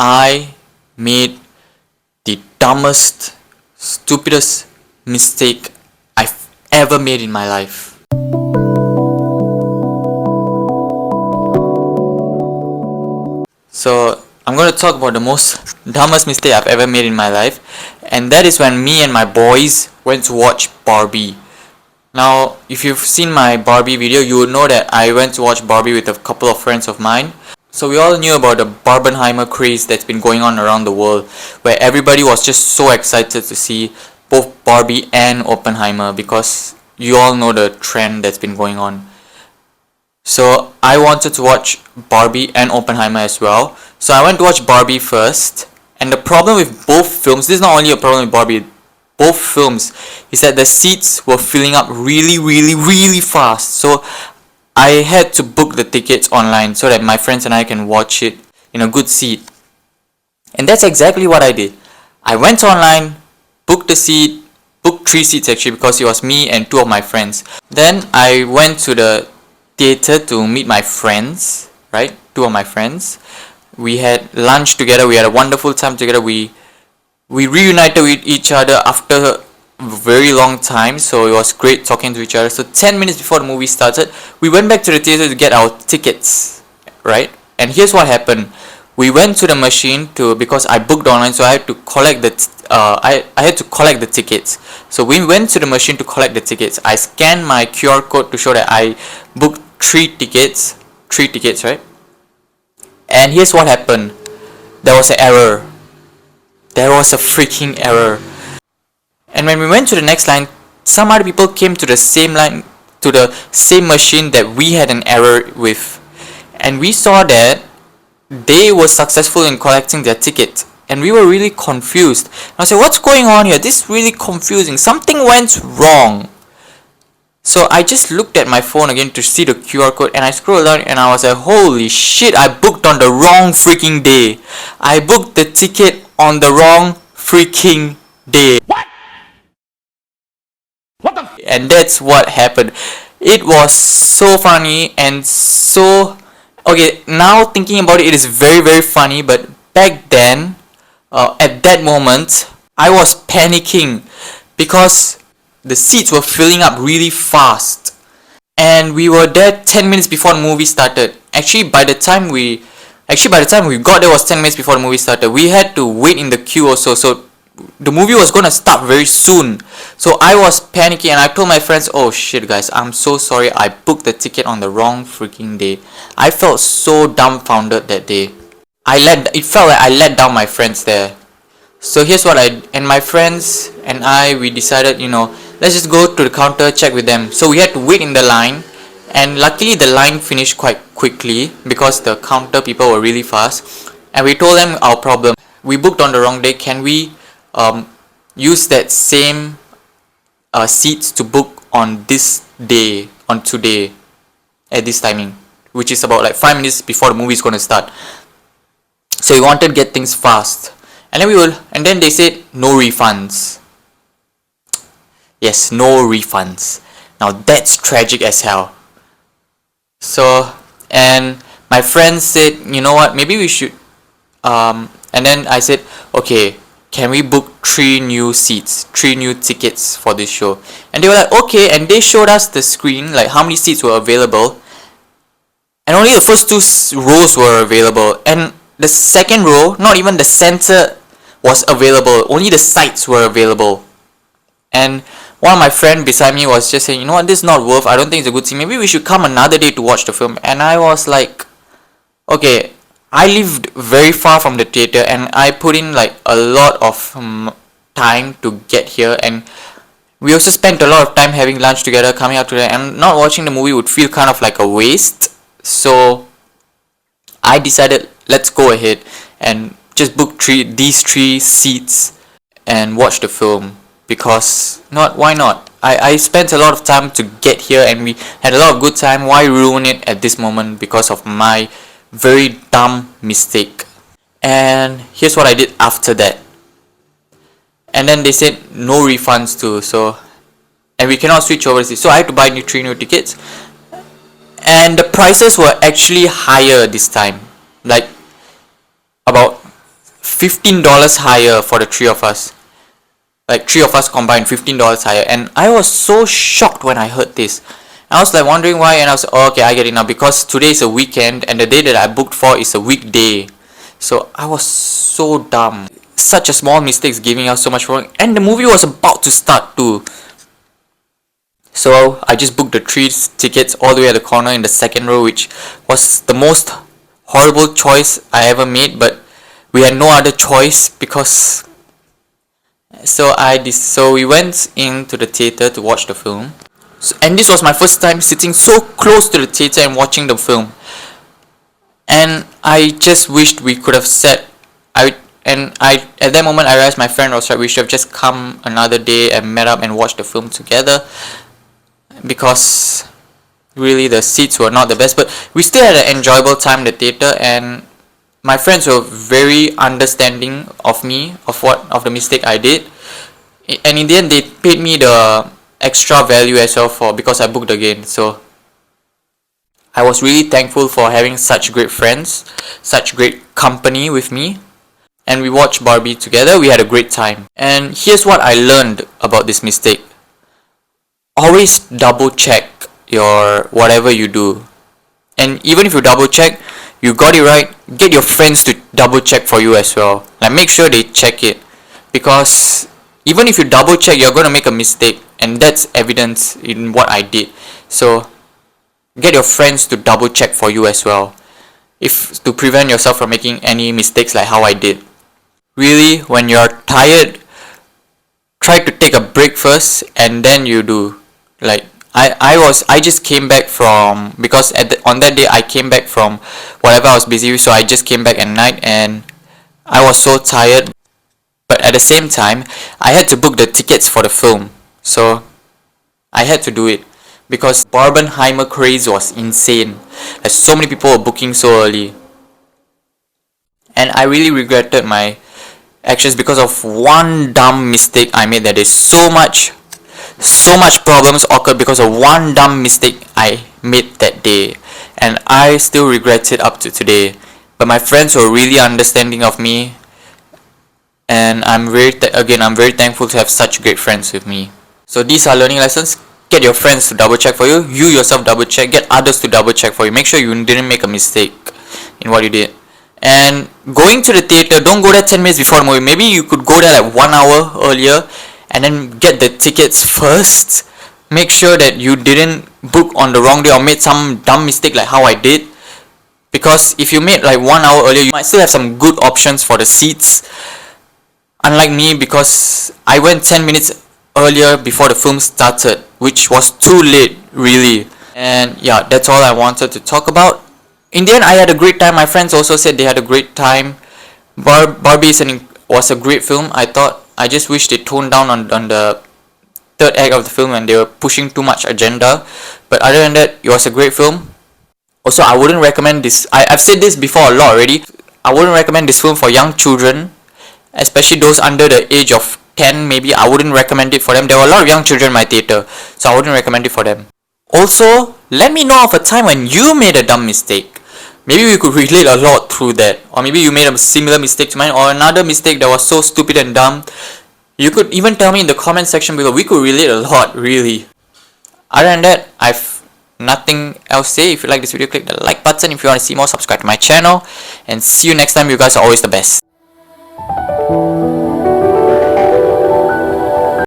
I made the dumbest, stupidest mistake I've ever made in my life. So I'm going to talk about the most dumbest mistake I've ever made in my life, and that is when me and my boys went to watch Barbie. Now, if you've seen my Barbie video, you would know that I went to watch Barbie with a couple of friends of mine. So we all knew about the Barbenheimer craze that's been going on around the world, where everybody was just so excited to see both Barbie and Oppenheimer, because you all know the trend that's been going on. So I wanted to watch Barbie and Oppenheimer as well. So I went to watch Barbie first, and the problem with both films, this is not only a problem with Barbie, both films, is that the seats were filling up really fast. So I had to book the tickets online so that my friends and I can watch it in a good seat. And that's exactly what I did. I went online, booked the seat, booked 3 seats actually, because it was me and 2 of my friends. Then I went to the theater to meet my friends, right? 2 of my friends. We had lunch together, we had a wonderful time together. We reunited with each other after a very long time, so it was great talking to each other. So 10 minutes before the movie started, we went back to the theater to get our tickets, right? And here's what happened. We went to the machine because I booked online, so I had to collect I had to collect the tickets. So we went to the machine to collect the tickets. I scanned my QR code to show that I booked 3 tickets, right? And here's what happened. There was an error. There was a freaking error. And when we went to the next line, some other people came to the same line, to the same machine that we had an error with. And we saw that they were successful in collecting their ticket. And we were really confused. And I said, what's going on here? This is really confusing. Something went wrong. So I just looked at my phone again to see the QR code, and I scrolled down and I was like, holy shit, I booked on the wrong freaking day. I booked the ticket on the wrong freaking day. What? What the And that's what happened. It was so funny and so... Okay, now thinking about it, it is very funny, but back then, at that moment, I was panicking because the seats were filling up really fast. And we were there 10 minutes before the movie started. Actually, by the time we got there was 10 minutes before the movie started. We had to wait in the queue also, so the movie was gonna start very soon. So I was panicking and I told my friends, oh shit guys, I'm so sorry, I booked the ticket on the wrong freaking day. I felt so dumbfounded that day. It felt like I let down my friends there. So here's what my friends and we decided, let's just go to the counter, check with them. So we had to wait in the line, and luckily the line finished quite quickly because the counter people were really fast. And we told them our problem. We booked on the wrong day. Can we use that same seats to book on this day, on today, at this timing, which is about like 5 minutes before the movie is going to start. So we wanted to get things fast. And then they said no refunds. Yes, no refunds. Now that's tragic as hell. So, and my friend said, you know what, maybe we should, and then I said, okay, can we book 3 new seats, 3 new tickets for this show? And they were like, okay, and they showed us the screen, like how many seats were available. And only the first 2 rows were available. And the second row, not even the center was available, only the sides were available. And one of my friends beside me was just saying, you know what, this is not worth, I don't think it's a good thing, maybe we should come another day to watch the film. And I was like, okay, I lived very far from the theater and I put in like a lot of time to get here, and we also spent a lot of time having lunch together, coming out together, and not watching the movie would feel kind of like a waste. So I decided, let's go ahead and just book these 3 seats and watch the film. Because why not? I spent a lot of time to get here and we had a lot of good time. Why ruin it at this moment because of my very dumb mistake? And here's what I did after that. And then they said no refunds too, and we cannot switch over seats. So I had to buy 3 new tickets. And the prices were actually higher this time. Like about $15 higher for the three of us. Like, three of us combined, $15 higher. And I was so shocked when I heard this. I was like wondering why, and I was like, oh, okay, I get it now, because today is a weekend and the day that I booked for is a weekday. So I was so dumb. Such a small mistake is giving us so much wrong, and the movie was about to start too. So I just booked the 3 tickets all the way at the corner in the second row, which was the most horrible choice I ever made, but we had no other choice because so we went into the theater to watch the film. And this was my first time sitting so close to the theater and watching the film. And I just wished we could have sat. At that moment I realized my friend was right. We should have just come another day and met up and watched the film together, because really the seats were not the best, but we still had an enjoyable time in the theater, and my friends were very understanding of me, of the mistake I did, and in the end they paid me the extra value as well because I booked again. So I was really thankful for having such great friends, such great company with me, and we watched Barbie together. We had a great time. And here's what I learned about this mistake: always double check your whatever you do, and even if you double check you got it right, get your friends to double check for you as well. Like, make sure they check it, because even if you double check, you're going to make a mistake, and that's evidence in what I did. So get your friends to double check for you as well, if to prevent yourself from making any mistakes like how I did. Really, when you're tired, try to take a break first and then you do. Like, I just came back from, because on that day I came back from whatever I was busy with, so I just came back at night and I was so tired. But at the same time, I had to book the tickets for the film, so I had to do it, because Barbenheimer craze was insane. Like, so many people were booking so early, and I really regretted my actions because of one dumb mistake I made. That is so much problems occurred because of one dumb mistake I made that day, and I still regret it up to today. But my friends were really understanding of me, and I'm very thankful to have such great friends with me. So these are learning lessons. Get your friends to double check for you. You yourself double check. Get others to double check for you. Make sure you didn't make a mistake in what you did. And going to the theater, don't go there 10 minutes before the movie. Maybe you could go there like 1 hour earlier and then get the tickets first. Make sure that you didn't book on the wrong day or made some dumb mistake like how I did. Because if you made like 1 hour earlier, you might still have some good options for the seats. Unlike me, because I went 10 minutes earlier before the film started, which was too late, really. And yeah, that's all I wanted to talk about. In the end, I had a great time. My friends also said they had a great time. Barbie was a great film. I just wish they toned down on the third act of the film and they were pushing too much agenda. But other than that, it was a great film. Also, I wouldn't recommend this. I've said this before a lot already. I wouldn't recommend this film for young children, especially those under the age of 10 maybe. I wouldn't recommend it for them. There were a lot of young children in my theater, so I wouldn't recommend it for them. Also, let me know of a time when you made a dumb mistake. Maybe we could relate a lot through that. Or maybe you made a similar mistake to mine, or another mistake that was so stupid and dumb. You could even tell me in the comment section below. We could relate a lot, really. Other than that, I've nothing else to say. If you like this video, click the like button. If you want to see more, subscribe to my channel. And see you next time. You guys are always the best.